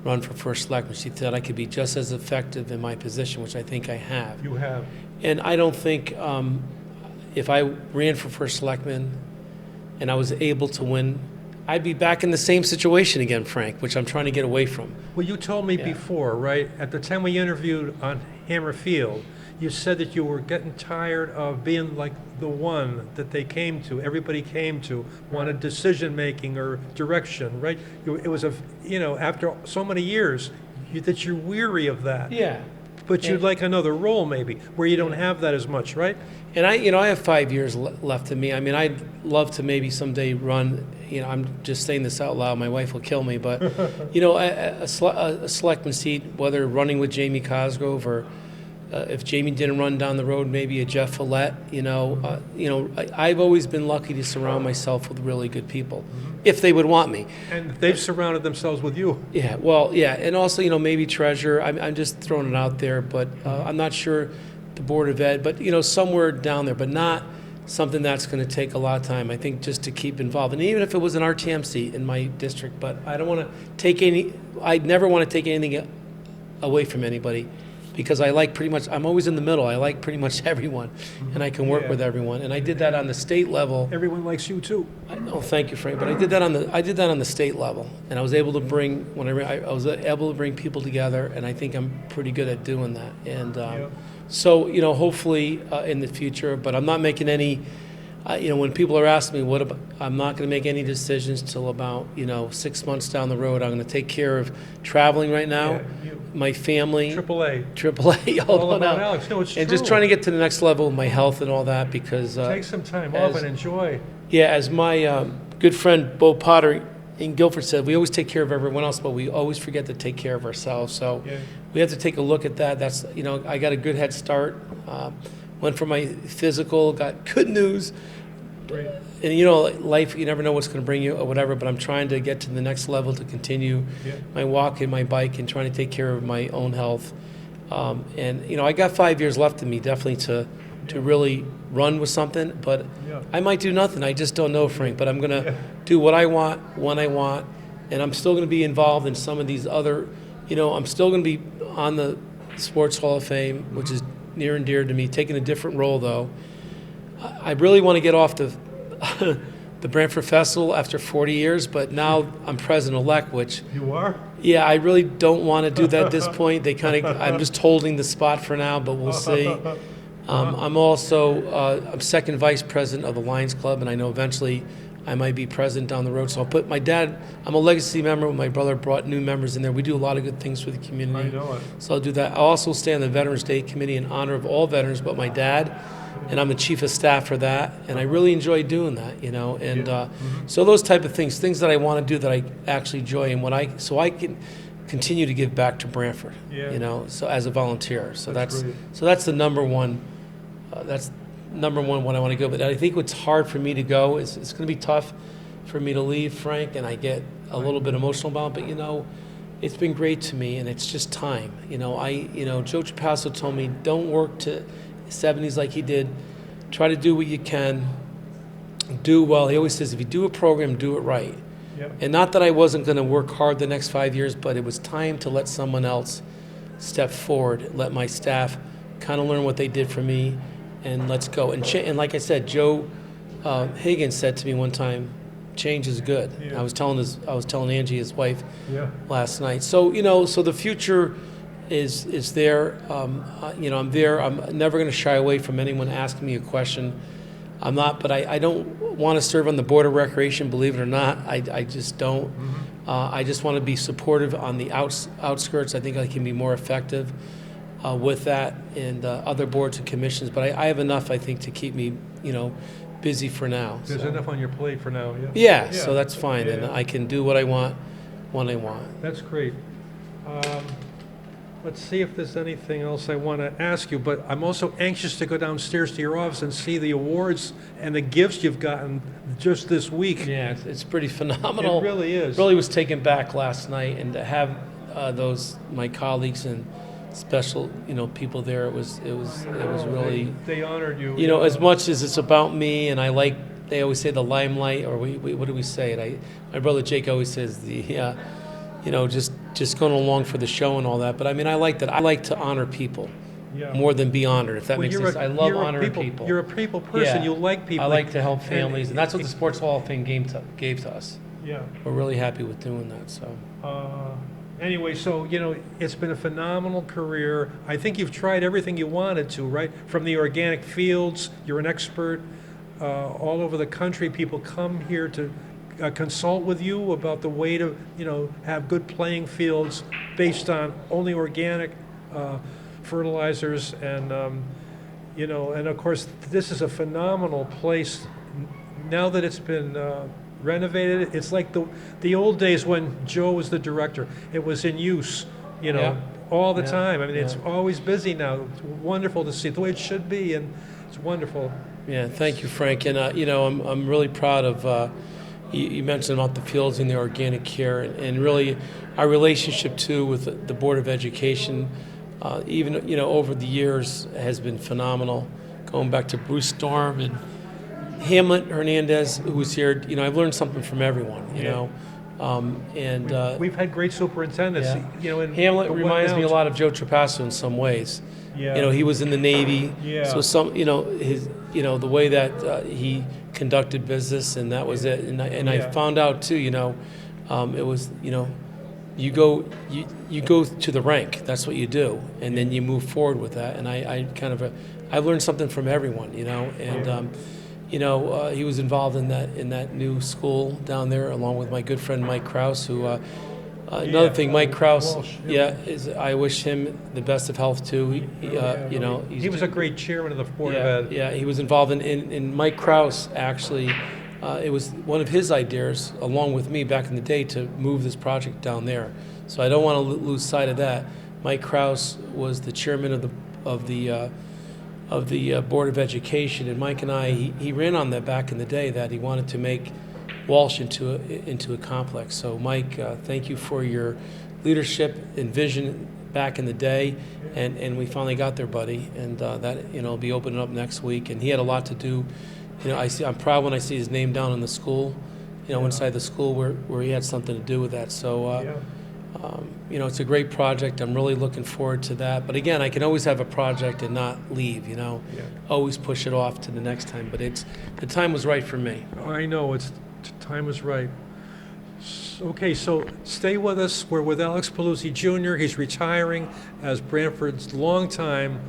run for first selectman. She thought I could be just as effective in my position, which I think I have. You have. And I don't think if I ran for first selectman and I was able to win, I'd be back in the same situation again, Frank, which I'm trying to get away from. Well, you told me Yeah. before, right, at the time we interviewed on Hammer Field, you said that you were getting tired of being like the one that they came to, everybody came to, wanted decision-making or direction, right? It was after so many years, that you're weary of that. Yeah. But you'd And- like another role maybe, where you don't have that as much, right? And I have 5 years left in me. I mean, I'd love to maybe someday run. I'm just saying this out loud. My wife will kill me, but a selectman seat, whether running with Jamie Cosgrove or if Jamie didn't run down the road, maybe a Jeff Follett. I've always been lucky to surround myself with really good people, if they would want me. And they've surrounded themselves with you. Yeah, well, yeah, and also, maybe treasurer. I'm just throwing it out there, but I'm not sure the Board of Ed, but, somewhere down there, but not something that's going to take a lot of time, I think, just to keep involved. And even if it was an RTM seat in my district, but I don't want to I'd never want to take anything away from anybody, because I'm always in the middle. I like pretty much everyone, and I can work Yeah. with everyone. And I did that on the state level. Everyone likes you too. Thank you, Frank. But I did that on the state level, and I was able to bring I was able to bring people together, and I think I'm pretty good at doing that. And so hopefully in the future. But I'm not making any. When people are asking me I'm not going to make any decisions till about 6 months down the road. I'm going to take care of traveling right now, Yeah, my family. AAA. AAA, All hold on about now. Alex. No, it's And true. just trying to get to the next level of my health and all that, because Take some time off as- and enjoy. yeah, as my good friend Bo Potter in Guilford said, we always take care of everyone else, but we always forget to take care of ourselves. So Yeah. we have to take a look at that. That's I got a good head start. Went for my physical, got good news. Great. And life, you never know what's going to bring you or whatever, but I'm trying to get to the next level to continue Yeah. my walk and my bike and trying to take care of my own health. And I got 5 years left in me, definitely to really run with something, but Yeah. I might do nothing. I just don't know, Frank, but I'm going to Yeah. do what I want, when I want, and I'm still going to be involved in some of these other, I'm still going to be on the Sports Hall of Fame, which is near and dear to me, taking a different role, though. I really want to get off the Branford Festival after 40 years, but now I'm president-elect, which, You are? yeah, I really don't want to do that at this point. I'm just holding the spot for now, but we'll see. I'm also, I'm second vice president of the Lions Club, and I know eventually I might be president down the road. So I'll put my dad, I'm a legacy member. My brother brought new members in there. We do a lot of good things for the community. I know it. So I'll do that. I'll also stay on the Veterans Day Committee in honor of all veterans but my dad, and I'm the chief of staff for that. And I really enjoy doing that, And so those type of things that I want to do that I actually enjoy, and so I can continue to give back to Branford, Yeah. So as a volunteer. So That's that's great. so that's the number one. That's number one when I want to go. But I think what's hard for me to go is it's going to be tough for me to leave, Frank, and I get a little bit emotional about it. But it's been great to me, and it's just time. Joe Trapasso told me, don't work to 70s like he did. Try to do what you can. Do well. He always says, if you do a program, do it right. Yep. And not that I wasn't going to work hard the next 5 years, but it was time to let someone else step forward, let my staff kind of learn what they did for me, and let's go. And like I said, Joe Higgins said to me one time, change is good. Yeah. I was telling Angie, his wife, Yeah. last night. So so the future is there. I'm there. I'm never going to shy away from anyone asking me a question. I'm not, but I don't want to serve on the Board of Recreation, believe it or not. I just don't. I just want to be supportive on the outskirts. I think I can be more effective with that and other boards and commissions. But I have enough, I think, to keep me, busy for now. There's So- enough on your plate for now, yeah? Yeah, so that's fine, Yeah. and I can do what I want when I want. That's great. Let's see if there's anything else I want to ask you, but I'm also anxious to go downstairs to your office and see the awards and the gifts you've gotten just this week. Yeah, it's pretty phenomenal. It really is. Really was taken back last night, and to have my colleagues and special, people there. It was really, They honored you. as much as it's about me, and I like. They always say the limelight, or we what do we say? My brother Jake always says just going along for the show and all that. But I mean, I like that. I like to honor people Yeah. more than be honored, if that Well, makes sense. I love honoring people. You're a people person. Yeah. You like people. I like to help families, and that's what the Sports Hall of Fame gave to us. Yeah. We're really happy with doing that. So Anyway, so, it's been a phenomenal career. I think you've tried everything you wanted to, right? From the organic fields, you're an expert. All over the country, people come here to consult with you about the way to, have good playing fields based on only organic fertilizers. And, and of course, this is a phenomenal place. Now that it's been renovated, it's like the old days when Joe was the director. It was in use, Yeah. all the Yeah. time. I mean, it's Yeah. always busy now. It's wonderful to see the way it should be, and it's wonderful. yeah, thank you, Frank. And I'm really proud of. You mentioned about the fields and the organic care, and really our relationship too with the Board of Education. Even over the years has been phenomenal. Going back to Bruce Storm and Hamlet Hernandez, who was here. I've learned something from everyone. Yeah. We've had great superintendents. Yeah. And Hamlet but what reminds me now? a lot of Joe Trapasso in some ways. Yeah. He was in the Navy. Yeah. So his the way that he conducted business, and that was it. And I Yeah. found out too. It was you go to the rank. That's what you do, and then you move forward with that. And I've learned something from everyone. And he was involved in that new school down there, along with my good friend Mike Krause, who. Another thing, Mike Krause, Walsh, I wish him the best of health too. He was a great chairman of the Board of Ed. Yeah, he was involved in Mike Krause, actually. It was one of his ideas, along with me back in the day, to move this project down there. So I don't want to lose sight of that. Mike Krause was the chairman of the Board of Education, and Mike and he ran on that back in the day, that he wanted to make Walsh into a complex. So Mike, thank you for your leadership and vision back in the day, and we finally got there, buddy. And that will be opening up next week. And he had a lot to do. I'm proud when I see his name down in the school, inside the school where he had something to do with that. So it's a great project. I'm really looking forward to that. But again, I can always have a project and not leave. Always push it off to the next time. But the time was right for me. I know, time is right. Okay, so stay with us. We're with Alex Paluzzi Jr. He's retiring as Branford's long-term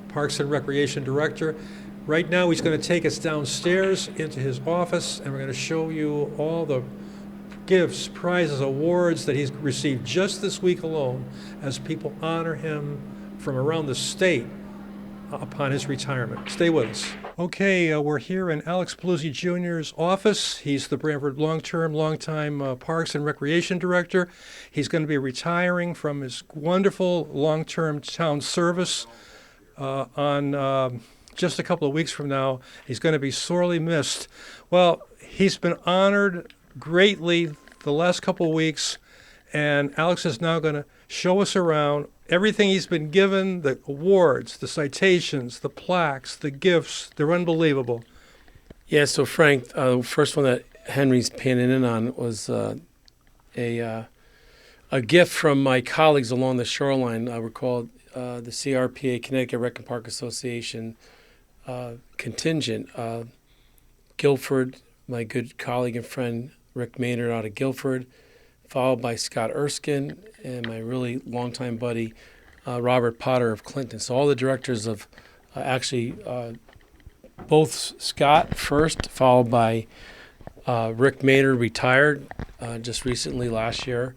Parks and Recreation Director. Right now, he's going to take us downstairs into his office, and we're going to show you all the gifts, prizes, awards that he's received just this week alone, as people honor him from around the state upon his retirement. Stay with us. Okay, we're here in Alex Paluzzi Jr.'s office. He's the Branford long-time Parks and Recreation Director. He's going to be retiring from his wonderful long-term town service on just a couple of weeks from now. He's going to be sorely missed. Well, he's been honored greatly the last couple of weeks, and Alex is now going to show us around everything he's been given, the awards, the citations, the plaques, the gifts. They're unbelievable. Yeah, so Frank, the first one that Henry's panning in on was a gift from my colleagues along the shoreline. We're called the CRPA, Connecticut Rec and Park Association contingent. Guilford, my good colleague and friend Rick Maynard out of Guilford, followed by Scott Erskine and my really longtime buddy Robert Potter of Clinton. So all the directors of both Scott first, followed by Rick Maynard, retired just recently last year,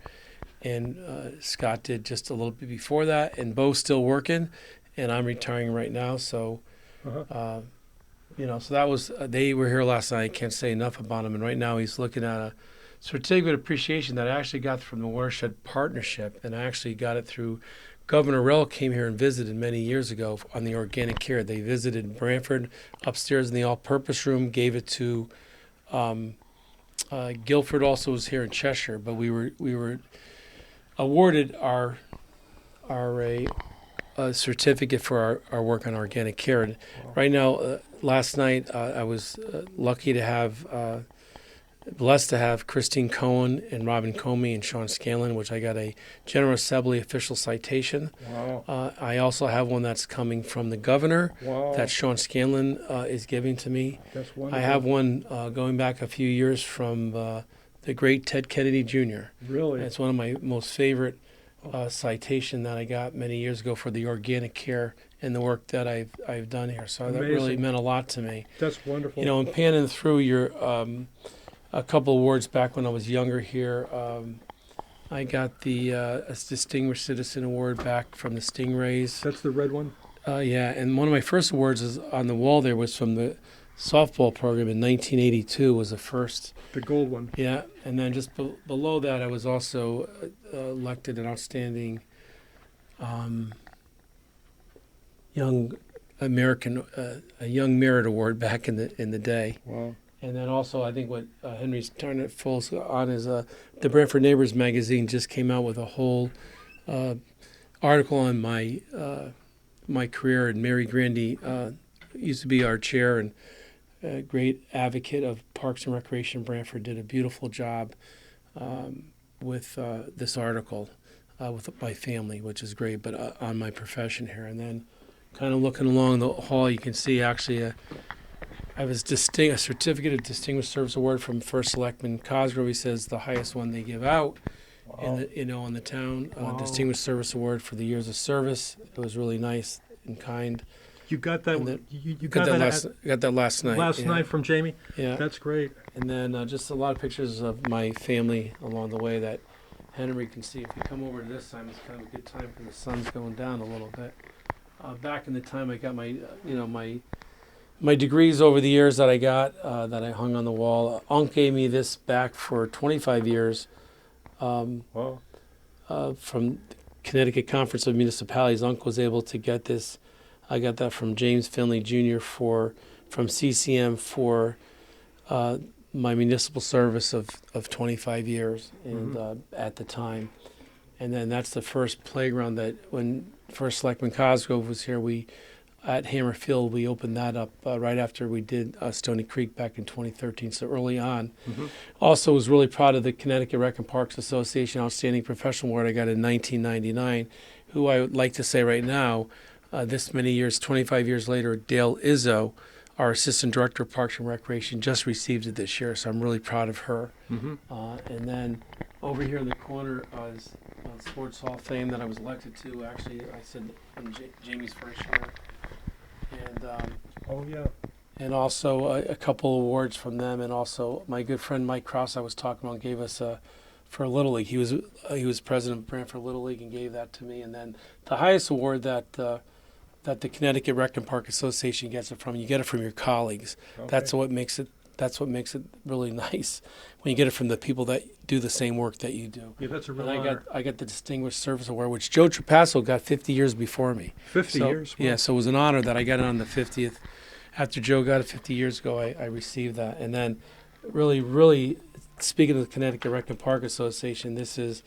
and Scott did just a little bit before that, and Bo's still working, and I'm retiring right now. So, so that was they were here last night. I can't say enough about him, and right now he's looking at a certificate of appreciation that I actually got from the Watershed Partnership, and I actually got it through Governor Rell came here and visited many years ago on the organic care. They visited Branford upstairs in the all-purpose room, gave it to Guilford also was here in Cheshire, but we were awarded our a certificate for our work on organic care. And right now, last night, I was lucky to have, blessed to have Christine Cohen and Robin Comey and Sean Scanlon, which I got a General Assembly official citation. Wow. I also have one that's coming from the governor Wow. that Sean Scanlon is giving to me. That's I wonderful. have one going back a few years from the great Ted Kennedy Jr. Really? It's one of my most favorite citation that I got many years ago for the organic care and the work that I've done here. So that really Amazing. meant a lot to me. That's wonderful. You know, and panning through your a couple awards back when I was younger here, I got the Distinguished Citizen Award back from the Stingrays. That's the red one? Yeah, and one of my first awards is on the wall there was from the softball program in 1982 was the first. The gold one. Yeah, and then just below that, I was also elected an outstanding young American, a Young Merit Award back in the day. Wow. And then also, I think what Henry's trying to focus on is the Branford Neighbors magazine just came out with a whole article on my my career. And Mary Grandy used to be our chair and a great advocate of Parks and Recreation. Branford did a beautiful job with this article with my family, which is great, but on my profession here. And then kind of looking along the hall, you can see actually I was a certificate of Distinguished Service Award from First Selectman Cosgrove. He says the highest one they give out in the, in the town. Wow. Distinguished Service Award for the years of service. It was really nice and kind. You got that? And then- You got that last night. last yeah. night from Jamie? Yeah. That's great. And then just a lot of pictures of my family along the way that Henry can see. If you come over to this time, it's kind of a good time because the sun's going down a little bit. Back in the time, I got my, my degrees over the years that I got that I hung on the wall. Unc gave me this back for 25 years Wow. from Connecticut Conference of Municipalities. Unc was able to get this. I got that from James Finley Jr. from CCM for my municipal service of 25 years and at the time. And then that's the first playground that when First Selectman Cosgrove was here, at Hammerfield, we opened that up right after we did Stony Creek back in 2013, so early on. Also was really proud of the Connecticut Rec and Parks Association Outstanding Professional Award I got in 1999, who I would like to say right now, this many years, 25 years later, Dale Izzo, our Assistant Director of Parks and Recreation, just received it this year, so I'm really proud of her. And then over here in the corner is Sports Hall of Fame that I was elected to. Actually, I said in Jamie's first year. And Oh, yeah. and also a couple awards from them, and also my good friend Mike Krause I was talking about gave us for Little League. He was president of Branford Little League and gave that to me. And then the highest award that the Connecticut Rec and Park Association gets it from, you get it from your colleagues. Okay. That's what makes it really nice when you get it from the people that do the same work that you do. Yeah, that's a real And honor. I got the Distinguished Service Award, which Joe Trapasso got 50 years before me. 50 So, years? Yeah, so it was an honor that I got it on the 50th. After Joe got it 50 years ago, I received that. And then really, speaking of the Connecticut Rec and Park Association, this is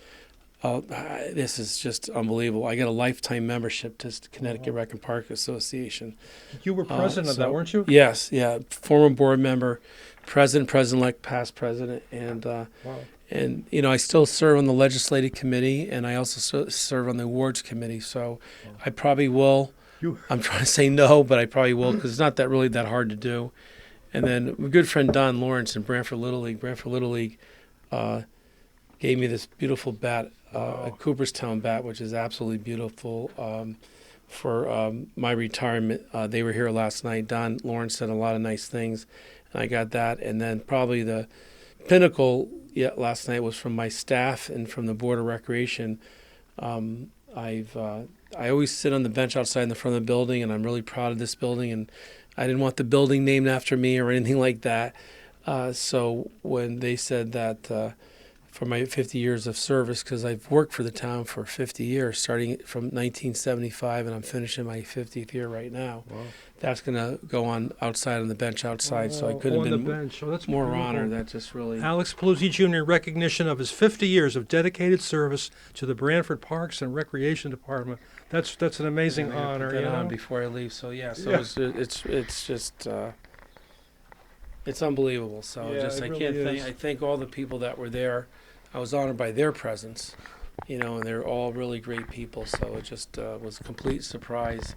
just unbelievable. I got a lifetime membership to Connecticut Rec and Park Association. You were president of that, weren't you? Yes, yeah. Former board member, president-elect, past president. And, Wow. and I still serve on the legislative committee, and I also serve on the awards committee. So I probably will. I'm trying to say no, but I probably will because it's not that that hard to do. And then my good friend Don Lawrence in Branford Little League. Branford Little League gave me this beautiful bat, a Cooperstown bat, which is absolutely beautiful for my retirement. They were here last night. Don Lawrence said a lot of nice things, and I got that. And then probably the pinnacle last night was from my staff and from the Board of Recreation. I always sit on the bench outside in the front of the building, and I'm really proud of this building. And I didn't want the building named after me or anything like that. So when they said that for my 50 years of service, because I've worked for the town for 50 years, starting from 1975, and I'm finishing my 50th year right now. Wow. That's going to go on outside on the bench outside, so I couldn't on have the been bench. Oh, that's more beautiful. honored. That just really... Alex Paluzzi Jr. in recognition of his 50 years of dedicated service to the Branford Parks and Recreation Department. That's an amazing I honor. put that you on know? before I leave. So yeah, so Yeah. it's just it's unbelievable. So Yeah, just it I really can't thank is. I thank all the people that were there. I was honored by their presence, and they're all really great people. So it just was a complete surprise.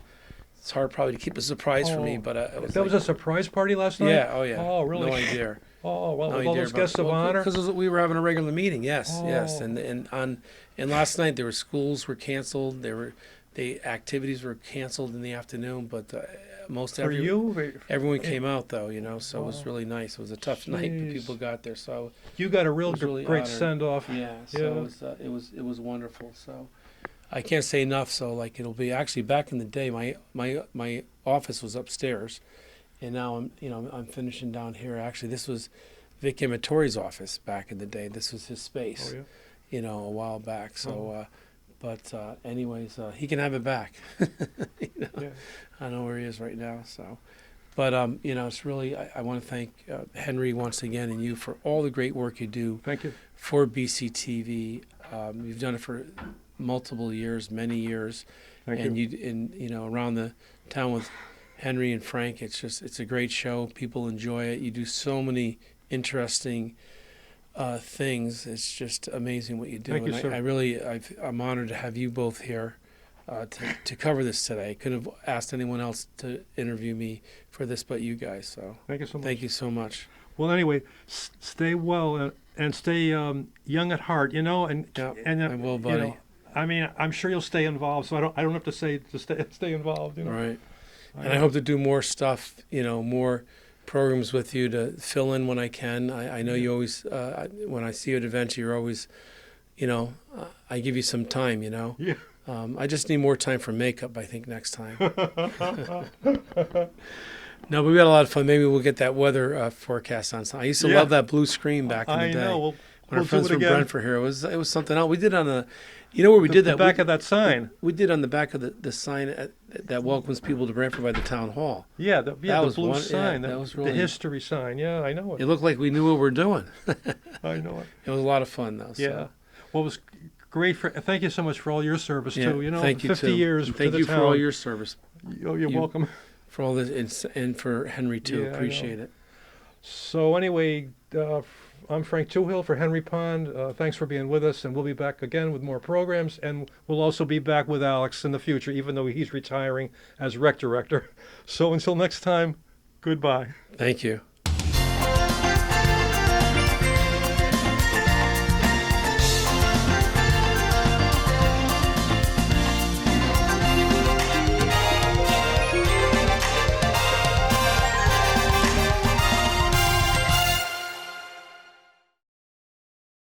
It's hard probably to keep a surprise for me, Oh, but it was that was a surprise party last night? yeah, oh yeah. Oh, really? No idea. Oh, well, No with all idea those guests of well, honor? because we were having a regular meeting. Yes, yes, Oh. and last night there were schools were canceled. The activities were canceled in the afternoon, but most For you? everyone came out though, so it was Wow. really nice. It was a tough night, but Jeez. people got there. So You got a it real was really great honored. send-off. Yeah, so Yeah. it was wonderful. So I can't say enough. So like it'll be actually back in the day. My office was upstairs, and now I'm finishing down here. Actually, this was Vic Amatori's office back in the day. This was his space, Oh, yeah. a while back. So, Oh. but anyways, he can have it back. Yeah. I know where he is right now. So, but it's really I want to thank Henry once again and you for all the great work you do Thank you. for BCTV. You've done it for multiple years, many years, Thank and you. around the town with Henry and Frank. It's a great show. People enjoy it. You do so many interesting things. It's just amazing what you do. Thank you, and sir. I'm honored to have you both here to cover this today. I couldn't have asked anyone else to interview me for this but you guys. So Thank you so much. thank you so much. Well, anyway, stay well and stay young at heart, and Yeah, and I will, buddy. I mean, I'm sure you'll stay involved, so I don't have to say to stay involved, Right. And I hope to do more stuff, more programs with you to fill in when I can. I know you always, when I see you at events, you're always, I give you some time, Yeah. I just need more time for makeup, I think, next time. No, but we had a lot of fun.Maybe we'll get that weather forecast on. I used to Yeah. love that blue screen back in the I day. know. When We'll our friends do it from again. Brentford here, it was something else. We did on the, where we did the that? back of that sign. We did on the back of the sign that welcomes people to Branford by the town hall. Yeah, That the was blue sign, that was the really- history sign. Yeah, I know It it. looked like we knew what we were doing. I know it. It was a lot of fun, though. So. Yeah. Well, it was great. Thank you so much for all your service Yeah, too. thank you 50 too. years. And to thank the you town. for all your service, You're you- welcome. for all this, and for Henry too. Yeah, I know. Appreciate it. So anyway, I'm Frank Toohill for Henry Pond. Thanks for being with us, and we'll be back again with more programs, and we'll also be back with Alex in the future, even though he's retiring as rec director. So until next time, goodbye. Thank you.